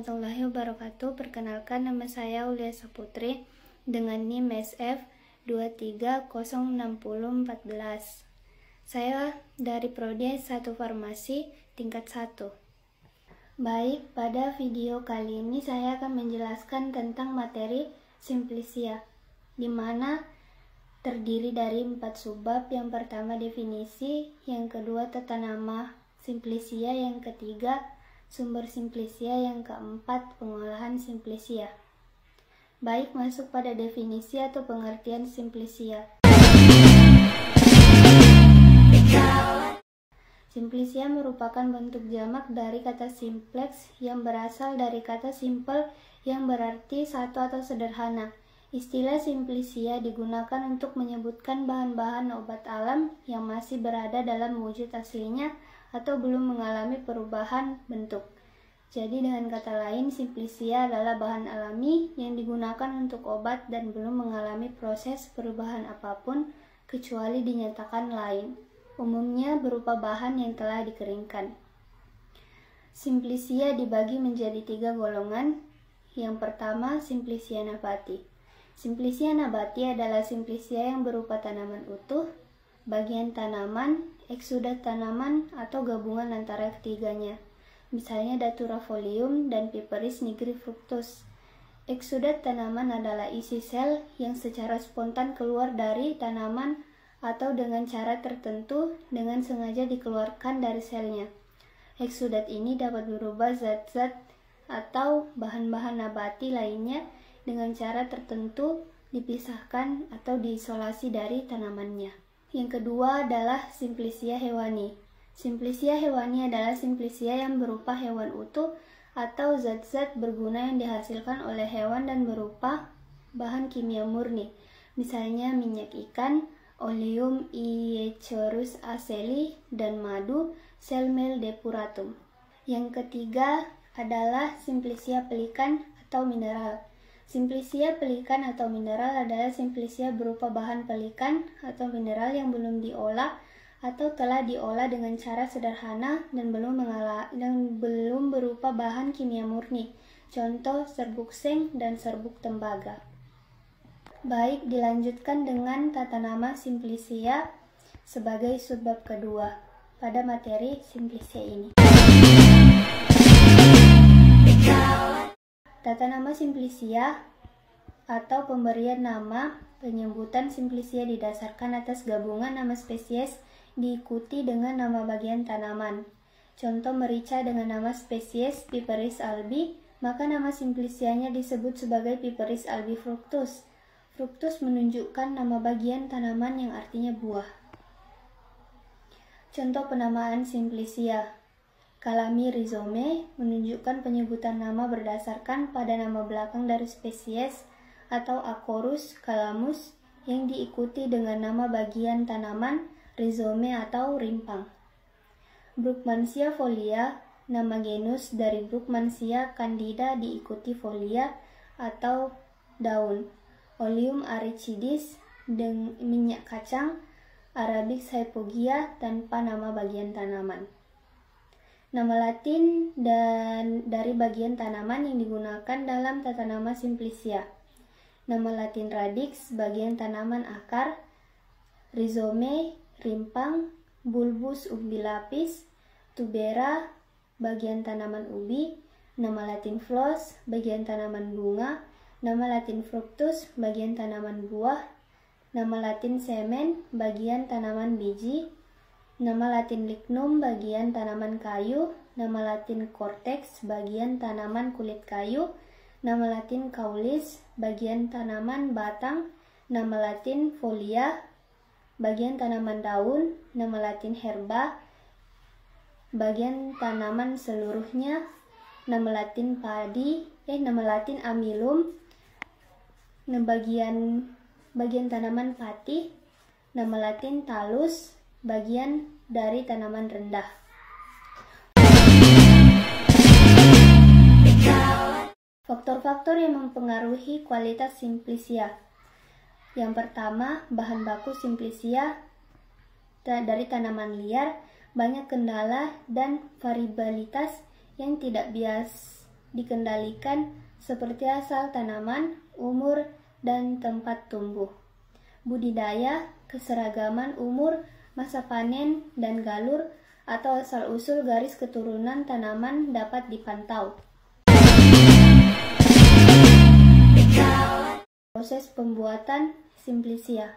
warahmatullahi wabarakatuh. Perkenalkan, nama saya Aulia Saputri dengan NIM SF 23060014. Saya dari Prodi S1 Farmasi tingkat 1. Baik, pada video kali ini saya akan menjelaskan tentang materi Simplicia, di mana terdiri dari 4 subbab. Yang pertama definisi, yang kedua tata nama Simplicia, yang ketiga sumber Simplicia, yang keempat pengolahan Simplicia. Baik, masuk pada definisi atau pengertian Simplicia. Simplicia merupakan bentuk jamak dari kata simplex yang berasal dari kata simple yang berarti satu atau sederhana. Istilah Simplicia digunakan untuk menyebutkan bahan-bahan obat alam yang masih berada dalam wujud aslinya atau belum mengalami perubahan bentuk. Jadi dengan kata lain, Simplicia adalah bahan alami yang digunakan untuk obat dan belum mengalami proses perubahan apapun kecuali dinyatakan lain. Umumnya berupa bahan yang telah dikeringkan. Simplicia dibagi menjadi 3 golongan. Yang pertama, Simplicia nabati. Simplicia nabati adalah Simplicia yang berupa tanaman utuh, bagian tanaman, eksudat tanaman, atau gabungan antara ketiganya. Misalnya Datura folium dan Piperis nigrifructus. Eksudat tanaman adalah isi sel yang secara spontan keluar dari tanaman atau dengan cara tertentu dengan sengaja dikeluarkan dari selnya. Eksudat ini dapat berubah zat-zat atau bahan-bahan nabati lainnya dengan cara tertentu dipisahkan atau diisolasi dari tanamannya. Yang kedua adalah Simplicia hewani. Simplicia hewani adalah Simplicia yang berupa hewan utuh atau zat-zat berguna yang dihasilkan oleh hewan dan berupa bahan kimia murni. Misalnya minyak ikan, Oleum Iechorus aceli, dan madu, Selmel depuratum. Yang ketiga adalah Simplicia pelikan atau mineral. Simplicia pelikan atau mineral adalah Simplicia berupa bahan pelikan atau mineral yang belum diolah atau telah diolah dengan cara sederhana dan belum berupa bahan kimia murni. Contoh serbuk seng dan serbuk tembaga. Baik, dilanjutkan dengan tata nama Simplicia sebagai subbab kedua pada materi Simplicia ini. Tata nama Simplicia atau pemberian nama penyebutan Simplicia didasarkan atas gabungan nama spesies diikuti dengan nama bagian tanaman. Contoh merica dengan nama spesies Piperis albi, maka nama Simplicianya disebut sebagai Piperis albifructus. Fructus menunjukkan nama bagian tanaman yang artinya buah. Contoh penamaan Simplicia. Calami rhizome menunjukkan penyebutan nama berdasarkan pada nama belakang dari spesies atau Acorus calamus yang diikuti dengan nama bagian tanaman rhizome atau rimpang. Brugmansia folia, nama genus dari Brugmansia candida diikuti folia atau daun. Oleum aricidis, minyak kacang, Arabix hypogia tanpa nama bagian tanaman. Nama Latin dan dari bagian tanaman yang digunakan dalam tata nama Simplicia. Nama Latin radix, bagian tanaman akar, rhizome, rimpang, bulbus umbilapis, tubera, bagian tanaman ubi, nama Latin flos, bagian tanaman bunga, nama Latin fructus, bagian tanaman buah, nama Latin semen, bagian tanaman biji, nama Latin lignum, bagian tanaman kayu, nama Latin cortex, bagian tanaman kulit kayu, nama Latin caulis, bagian tanaman batang, nama Latin folia, bagian tanaman daun, nama Latin herba, bagian tanaman seluruhnya, nama Latin nama Latin amylum, bagian tanaman pati, nama Latin talus, bagian dari tanaman rendah. Faktor-faktor yang mempengaruhi kualitas Simplicia. Yang pertama, bahan baku Simplicia dari tanaman liar, banyak kendala dan variabilitas yang tidak dikendalikan seperti asal tanaman, umur, dan tempat tumbuh. Budidaya, keseragaman umur, masa panen, dan galur atau asal-usul garis keturunan tanaman dapat dipantau. Proses pembuatan Simplicia.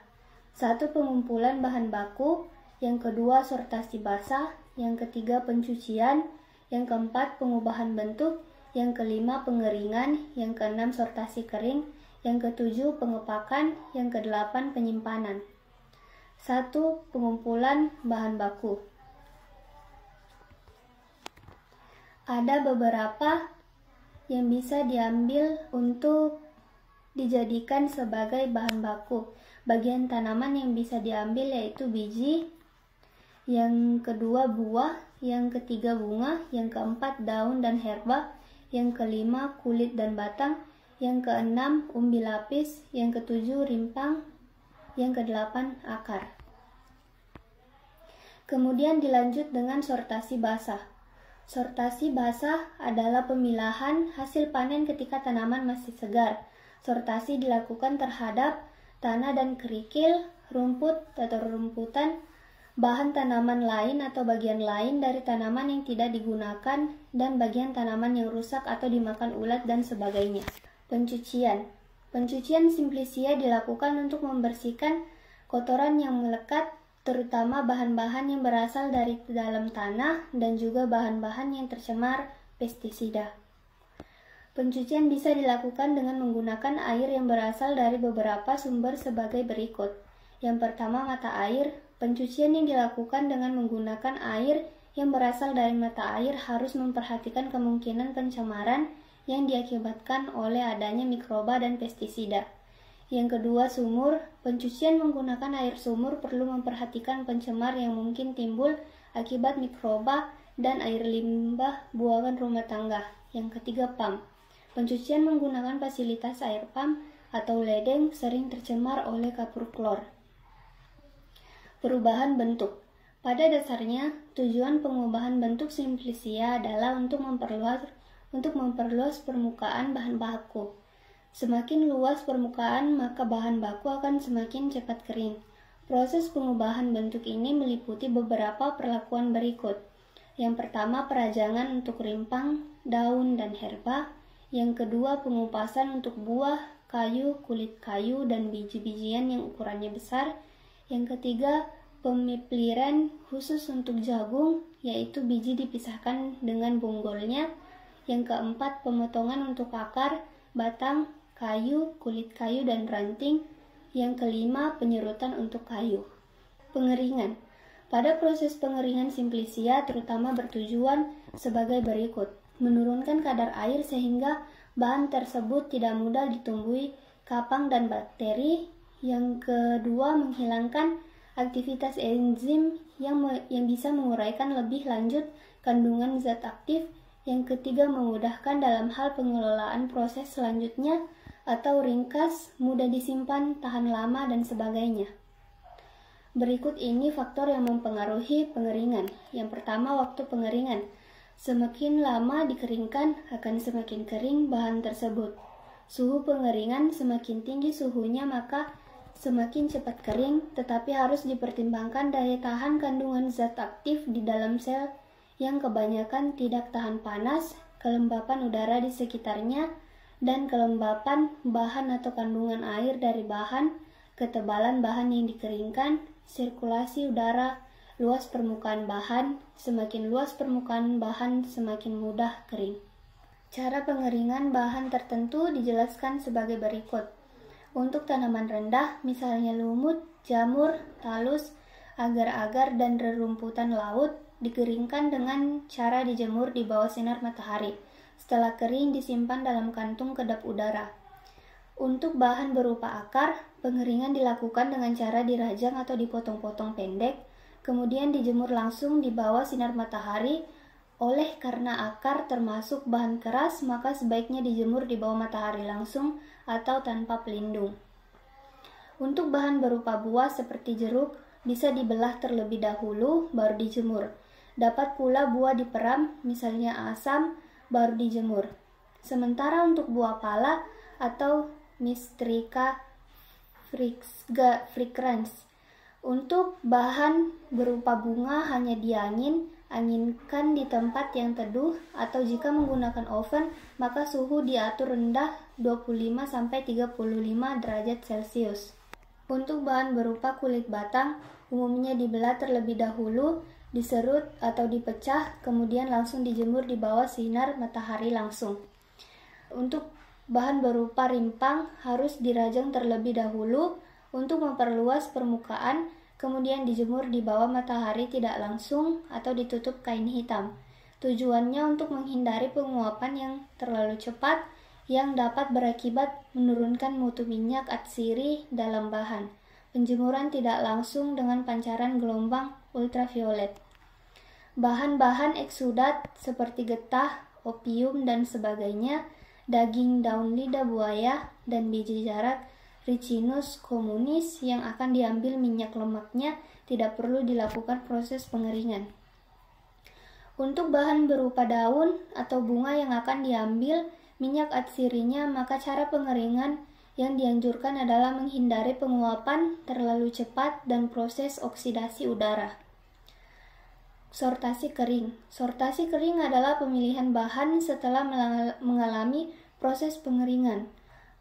1. Pengumpulan bahan baku. Yang kedua, sortasi basah. Yang ketiga, pencucian. Yang keempat, pengubahan bentuk. Yang kelima, pengeringan. Yang keenam, sortasi kering. Yang ketujuh, pengepakan. Yang kedelapan, penyimpanan. 1. Pengumpulan bahan baku. Ada beberapa yang bisa diambil untuk dijadikan sebagai bahan baku. Bagian tanaman yang bisa diambil yaitu biji, yang kedua buah, yang ketiga bunga, yang keempat daun dan herba, yang kelima kulit dan batang, yang keenam umbi lapis, yang ketujuh rimpang, yang kedelapan akar. Kemudian dilanjut dengan sortasi basah. Sortasi basah adalah pemilahan hasil panen ketika tanaman masih segar. Sortasi dilakukan terhadap tanah dan kerikil, rumput atau rumputan, bahan tanaman lain atau bagian lain dari tanaman yang tidak digunakan, dan bagian tanaman yang rusak atau dimakan ulat dan sebagainya. Pencucian. Pencucian Simplicia dilakukan untuk membersihkan kotoran yang melekat, terutama bahan-bahan yang berasal dari dalam tanah dan juga bahan-bahan yang tercemar pestisida. Pencucian bisa dilakukan dengan menggunakan air yang berasal dari beberapa sumber sebagai berikut. Yang pertama, mata air. Pencucian yang dilakukan dengan menggunakan air yang berasal dari mata air harus memperhatikan kemungkinan pencemaran yang diakibatkan oleh adanya mikroba dan pestisida. Yang kedua, sumur. Pencucian menggunakan air sumur perlu memperhatikan pencemar yang mungkin timbul akibat mikroba dan air limbah buangan rumah tangga. Yang ketiga, pam. Pencucian menggunakan fasilitas air pam atau ledeng sering tercemar oleh kapur klor. Perubahan bentuk. Pada dasarnya, tujuan pengubahan bentuk Simplicia adalah untuk memperluas permukaan bahan baku. Semakin luas permukaan, maka bahan baku akan semakin cepat kering. Proses pengubahan bentuk ini meliputi beberapa perlakuan berikut. Yang pertama, perajangan untuk rimpang, daun, dan herba. Yang kedua, pengupasan untuk buah, kayu, kulit kayu, dan biji-bijian yang ukurannya besar. Yang ketiga, pemipliran khusus untuk jagung, yaitu biji dipisahkan dengan bonggolnya. Yang keempat, pemotongan untuk akar, batang, kayu, kulit kayu, dan ranting. Yang kelima, penyerutan untuk kayu. Pengeringan. Pada proses pengeringan Simplicia terutama bertujuan sebagai berikut. Menurunkan kadar air sehingga bahan tersebut tidak mudah ditumbuhi kapang dan bakteri. Yang kedua, menghilangkan aktivitas enzim yang bisa menguraikan lebih lanjut kandungan zat aktif. Yang ketiga, memudahkan dalam hal pengelolaan proses selanjutnya atau ringkas, mudah disimpan, tahan lama, dan sebagainya. Berikut ini faktor yang mempengaruhi pengeringan. Yang pertama, waktu pengeringan. Semakin lama dikeringkan, akan semakin kering bahan tersebut. Suhu pengeringan, semakin tinggi suhunya maka semakin cepat kering, tetapi harus dipertimbangkan daya tahan kandungan zat aktif di dalam sel yang kebanyakan tidak tahan panas, kelembapan udara di sekitarnya, dan kelembapan bahan atau kandungan air dari bahan, ketebalan bahan yang dikeringkan, sirkulasi udara, luas permukaan bahan. Semakin luas permukaan bahan, semakin mudah kering. Cara pengeringan bahan tertentu dijelaskan sebagai berikut. Untuk tanaman rendah, misalnya lumut, jamur, talus, agar-agar, dan rerumputan laut, dikeringkan dengan cara dijemur di bawah sinar matahari. Setelah kering, disimpan dalam kantung kedap udara. Untuk bahan berupa akar, pengeringan dilakukan dengan cara dirajang atau dipotong-potong pendek, kemudian dijemur langsung di bawah sinar matahari. Oleh karena akar termasuk bahan keras, maka sebaiknya dijemur di bawah matahari langsung atau tanpa pelindung. Untuk bahan berupa buah seperti jeruk, bisa dibelah terlebih dahulu, baru dijemur. Dapat pula buah diperam, misalnya asam, baru dijemur. Sementara untuk buah pala atau Mystrica fragrans, untuk bahan berupa bunga hanya anginkan di tempat yang teduh, atau jika menggunakan oven maka suhu diatur rendah 25-35 derajat Celcius. Untuk bahan berupa kulit batang umumnya dibelah terlebih dahulu, diserut atau dipecah, kemudian langsung dijemur di bawah sinar matahari langsung. Untuk bahan berupa rimpang harus dirajang terlebih dahulu untuk memperluas permukaan, kemudian dijemur di bawah matahari tidak langsung atau ditutup kain hitam. Tujuannya untuk menghindari penguapan yang terlalu cepat yang dapat berakibat menurunkan mutu minyak atsiri dalam bahan. Penjemuran tidak langsung dengan pancaran gelombang ultraviolet. Bahan-bahan eksudat seperti getah, opium, dan sebagainya, daging daun lidah buaya, dan biji jarak Ricinus communis yang akan diambil minyak lemaknya tidak perlu dilakukan proses pengeringan. Untuk bahan berupa daun atau bunga yang akan diambil minyak atsirinya, maka cara pengeringan yang dianjurkan adalah menghindari penguapan terlalu cepat dan proses oksidasi udara. Sortasi kering. Sortasi kering adalah pemilihan bahan setelah mengalami proses pengeringan.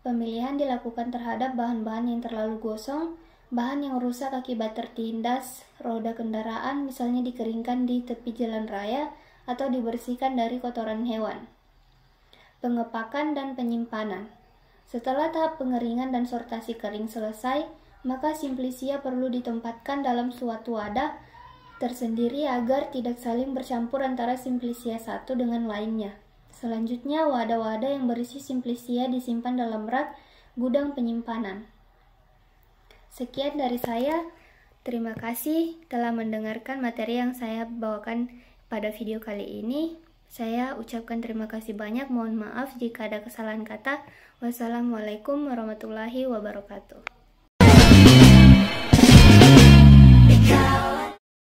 Pemilihan dilakukan terhadap bahan-bahan yang terlalu gosong, bahan yang rusak akibat tertindas roda kendaraan, misalnya dikeringkan di tepi jalan raya atau dibersihkan dari kotoran hewan. Pengepakan dan penyimpanan. Setelah tahap pengeringan dan sortasi kering selesai, maka Simplicia perlu ditempatkan dalam suatu wadah tersendiri agar tidak saling bercampur antara Simplicia satu dengan lainnya. Selanjutnya, wadah-wadah yang berisi Simplicia disimpan dalam rak gudang penyimpanan. Sekian dari saya. Terima kasih telah mendengarkan materi yang saya bawakan pada video kali ini. Saya ucapkan terima kasih banyak. Mohon maaf jika ada kesalahan kata. Wassalamualaikum warahmatullahi wabarakatuh.